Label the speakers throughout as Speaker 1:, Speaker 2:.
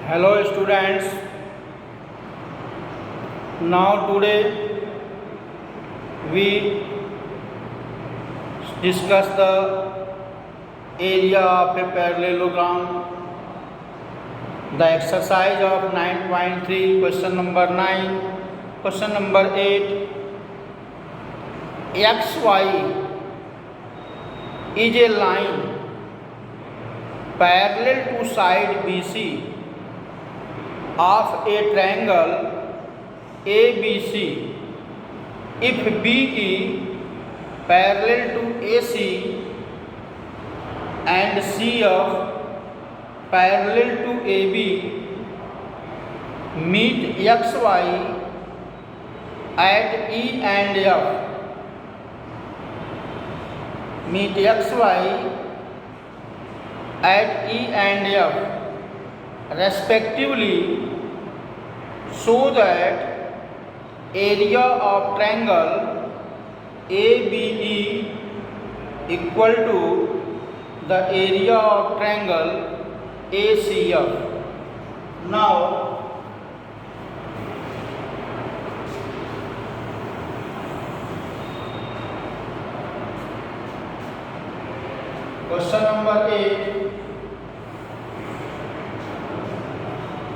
Speaker 1: Hello students. Now today we discuss the area of a parallelogram. The exercise of 9.3, question number 9, question number 8. XY is a line parallel to side BC of a triangle ABC if BE parallel to AC and CF parallel to AB meet XY at E and F. Meet XY at E and F respectively, so that area of triangle ABE equal to the area of triangle ACF. Now question number 8.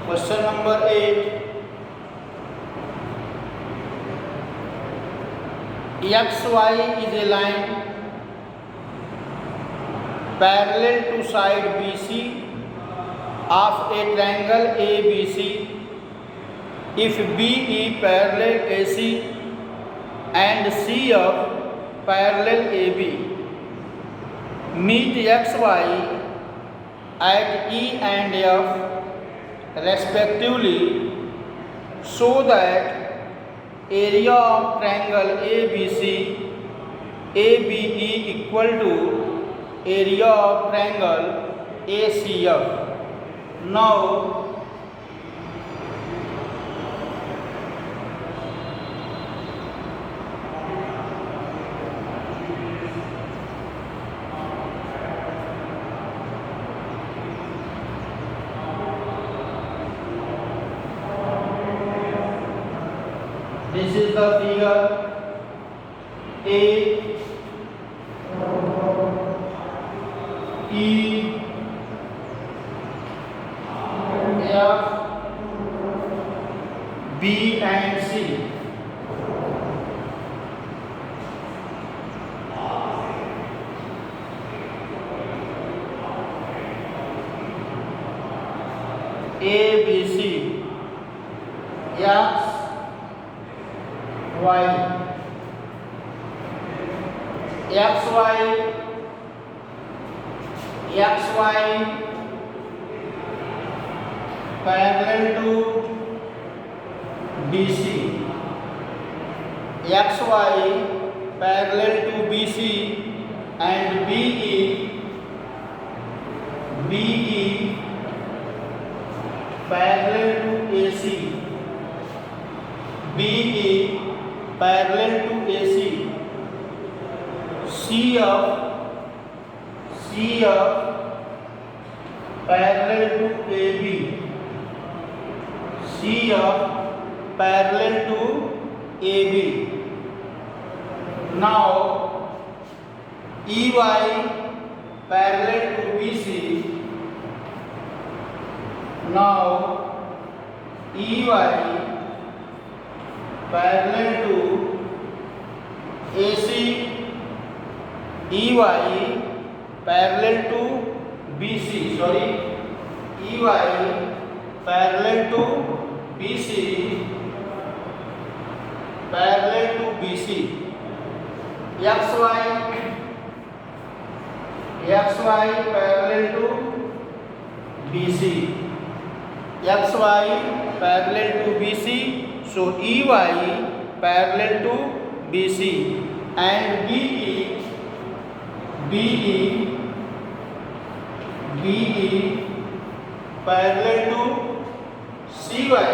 Speaker 1: Question number 8. XY is a line parallel to side BC of a triangle ABC if BE parallel AC and CF parallel AB. Meet XY at E and F respectively, so that area of triangle ABC ABE equal to area of triangle ACF. Now this is the figure A, E, F, B and C. A, B, C, X, Y, XY, XY parallel to BC, XY parallel to BC and BE parallel to AC, BE parallel to AC, CF parallel to AB, CF parallel to AB. Now EY parallel to BC. Now EY parallel to AC, EY parallel to BC, EY parallel to BC, parallel to BC, XY parallel to BC, XY parallel to BC, so EY parallel to BC and BE parallel to CY,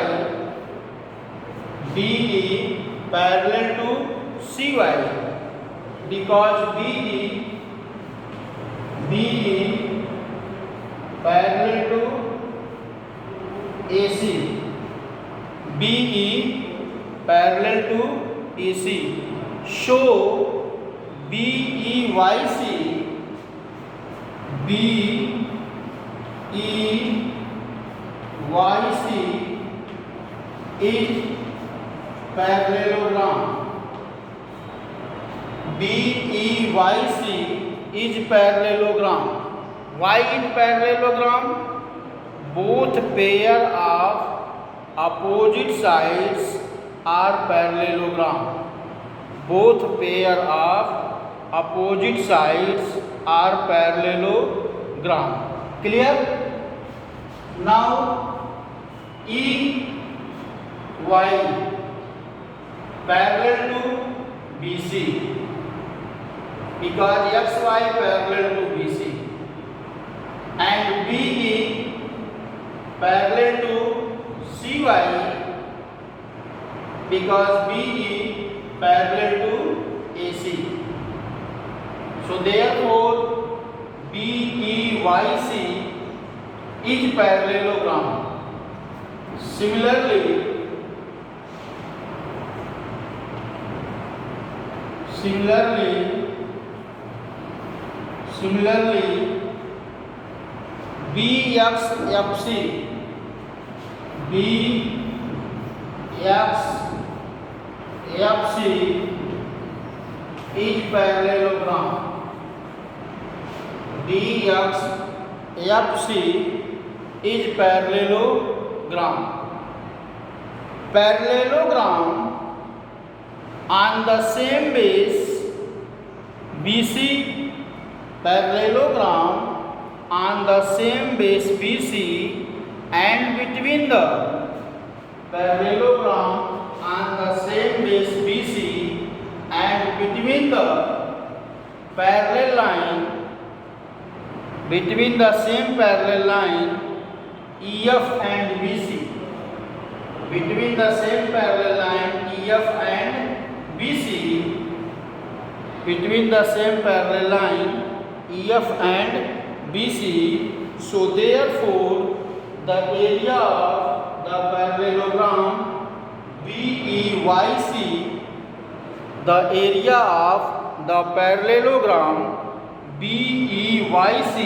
Speaker 1: BE parallel to CY, because BE parallel to AC. BE parallel to EC. Show BEYC is parallelogram. BEYC is parallelogram. Why it parallelogram? Both pair of opposite sides are parallelogram. Both pair of opposite sides are parallelogram. Clear? Now EY parallel to BC, because XY parallel to BC, and BE parallel to CY, because BE parallel to AC. So therefore BEYC is parallelogram. Similarly BXFC is parallelogram. BXFC is parallelogram. Parallelogram on the same base BC, parallelogram on the same base BC, and between the parallelogram on the same base BC and between the parallel line, between the same parallel line EF and BC, between the same parallel line EF and BC, between the same parallel line EF and BC. So therefore the area of the parallelogram BEYC, the area of the parallelogram BEYC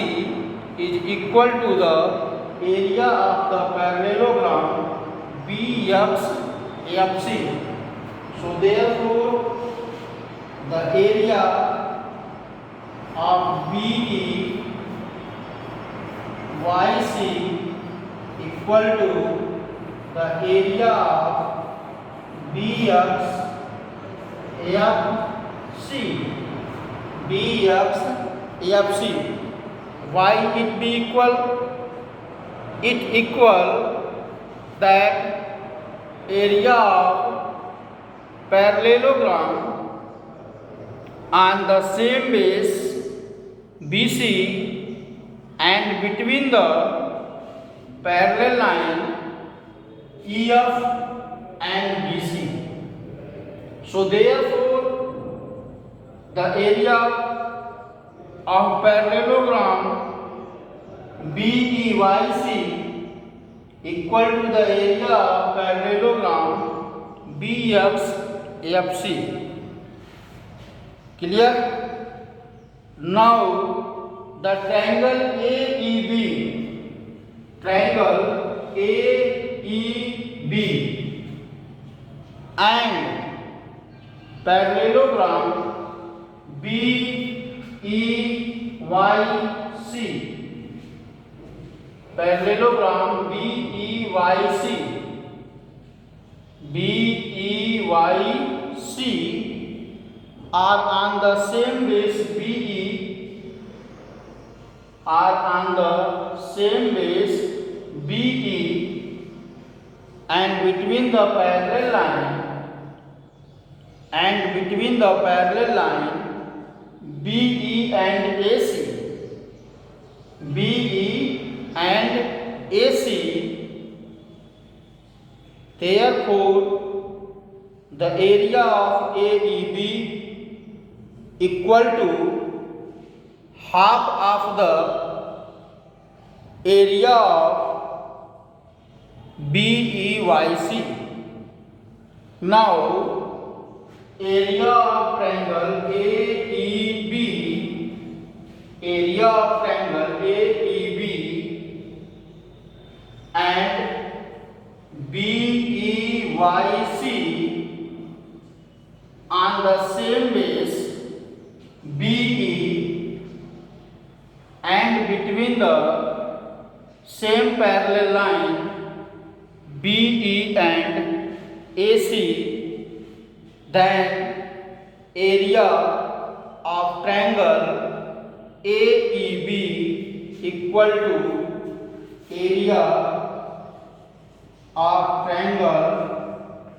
Speaker 1: is equal to the area of the parallelogram BXFC. So therefore the area of BEYC equal to the area of BXFC. Why it be equal? It equal that area of parallelogram on the same base BC and between the parallel line EF and BC. So therefore the area of parallelogram BEYC equal to the area of parallelogram BXFC. Clear? Now the triangle AEB and parallelogram BEYC, parallelogram BEYC are on the same base BE, are on the same base BE and between the parallel line BE and AC, therefore the area of AEB equal to half of the area of BEYC. Now area of triangle AEB, area of triangle AEB and BEYC on the same base BE and between the same parallel line BE and AC, then area of triangle AEB equal to area of triangle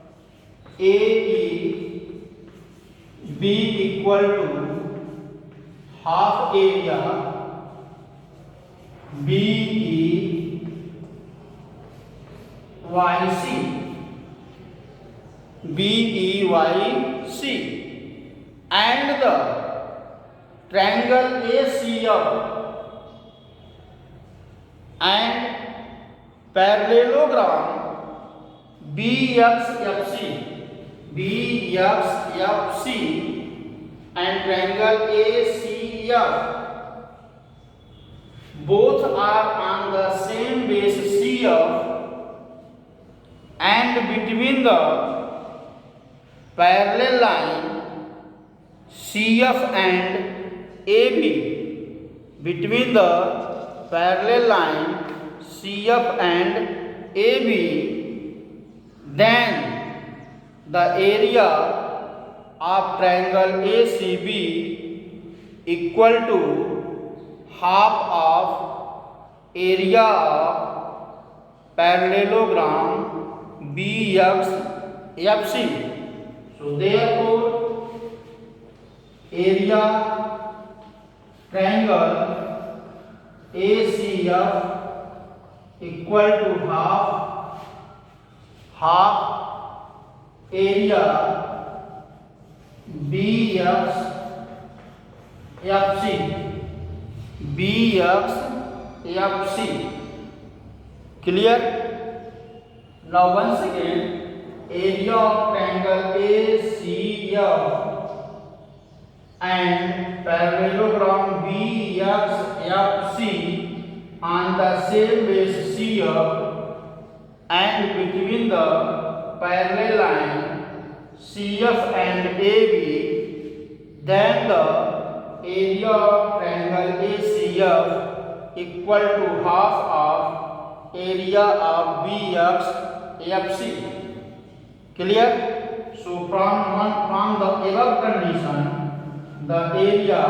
Speaker 1: AEB equal to half area BEYC. BEYC and the triangle ACF and parallelogram BXFC and triangle ACF both are on the same base CF and between the parallel line CF and AB, between the parallel line CF and AB, then the area of triangle ACB equal to half of area of parallelogram BXFC. So therefore area triangle ACF equal to half area BXFC. Clear? Now once again, area of triangle ACF and parallelogram BXFC on the same base CF and between the parallel line CF and AB, then the area of triangle ACF equal to half of area of BXFC. Clear? So from the above condition, the area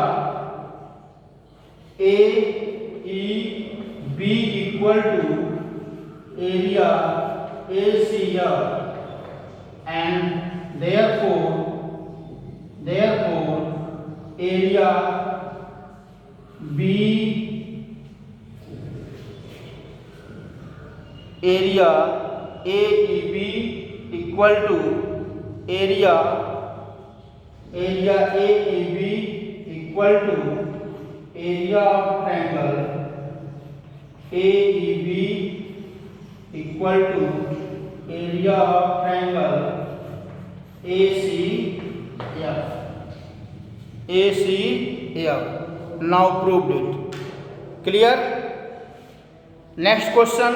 Speaker 1: AEB equal to area ACF and therefore area AEB equal to area AEB equal to area of triangle AEB equal to area of triangle ACF. Now proved it. Clear? Next question.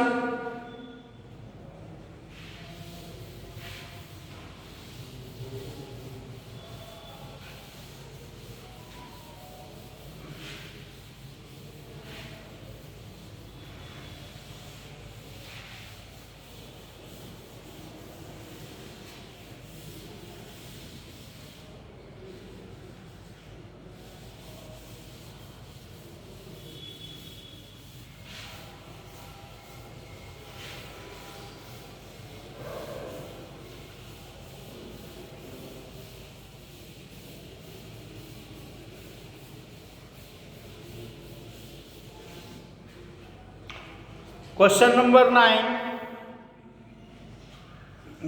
Speaker 1: Question number 9.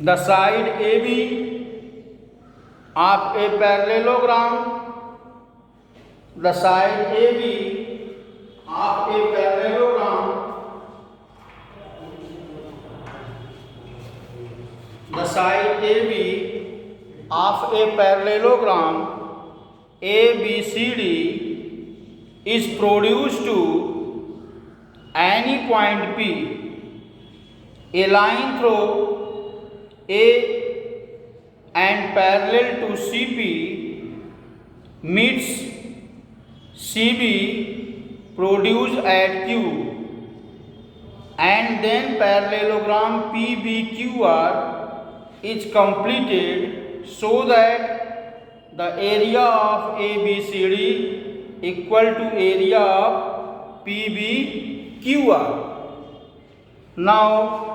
Speaker 1: The side AB of a parallelogram, the side AB of a parallelogram side AB of a parallelogram ABCD is produced to any point P. A line through A and parallel to CP meets CB produced at Q, and then parallelogram PBQR is completed so that the area of ABCD equal to area of PBQR. Now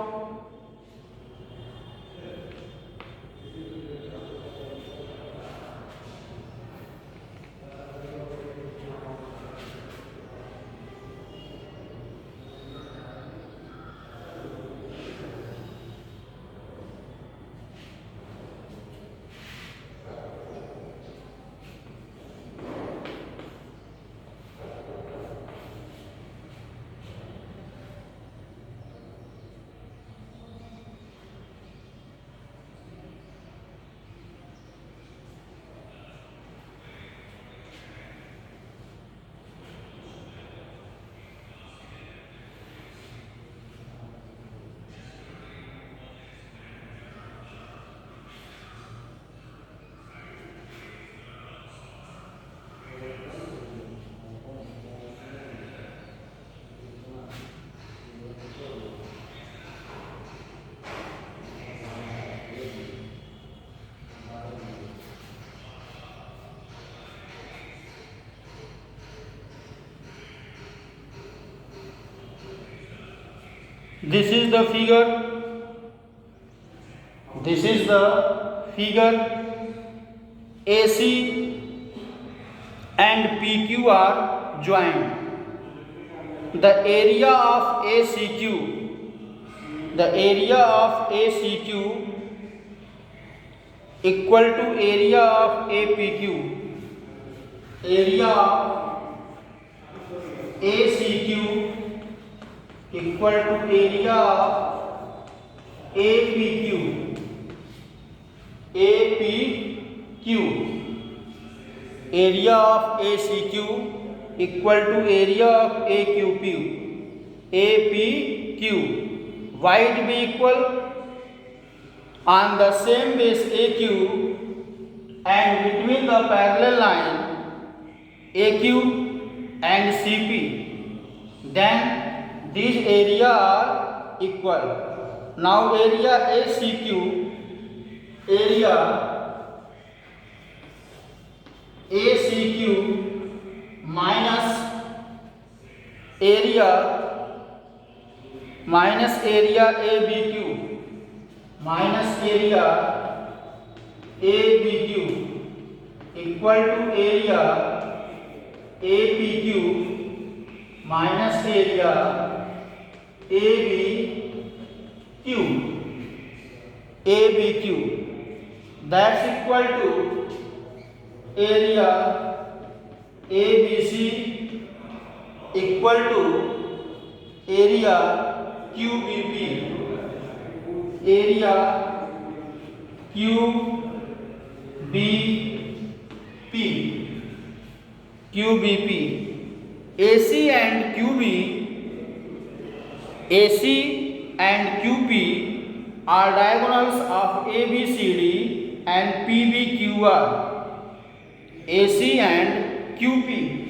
Speaker 1: this is the figure. This is the figure. AC and PQ are joined. The area of ACQ, the area of ACQ equal to area of APQ. Area of ACQ equal to area of APQ. APQ. Area of ACQ equal to area of AQP. APQ. Why it be equal? On the same base AQ and between the parallel line AQ and CP, then these area are equal. Now area ACQ, area ACQ minus area ABQ minus area ABQ equal to area APQ minus area ABQ. That's equal to area ABC equal to area QBP. Area QBP. AC and QP are diagonals of ABCD and PBQR. AC and QP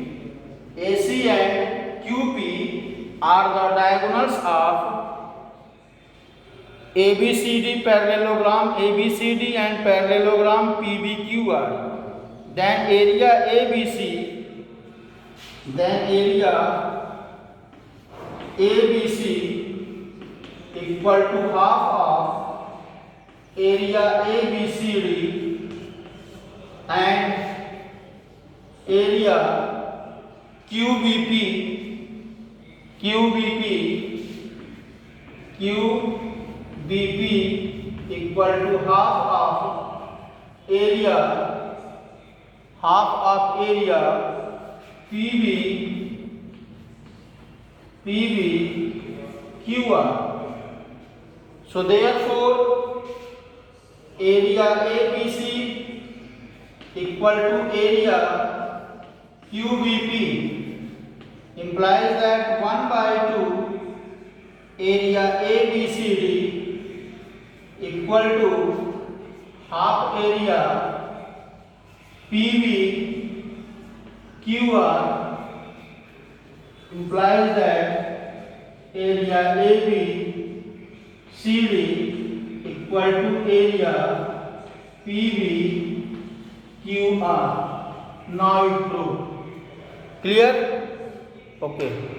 Speaker 1: are the diagonals of ABCD parallelogram ABCD and parallelogram PBQR. Then area ABC equal to half of area ABCD and area QBP equal to half of area PBQR. So therefore area ABC equal to area QBP implies that 1 by 2 area ABCD equal to half area PB QR implies that area AB CD equal to area PB QR. Now it proved. Clear? Okay.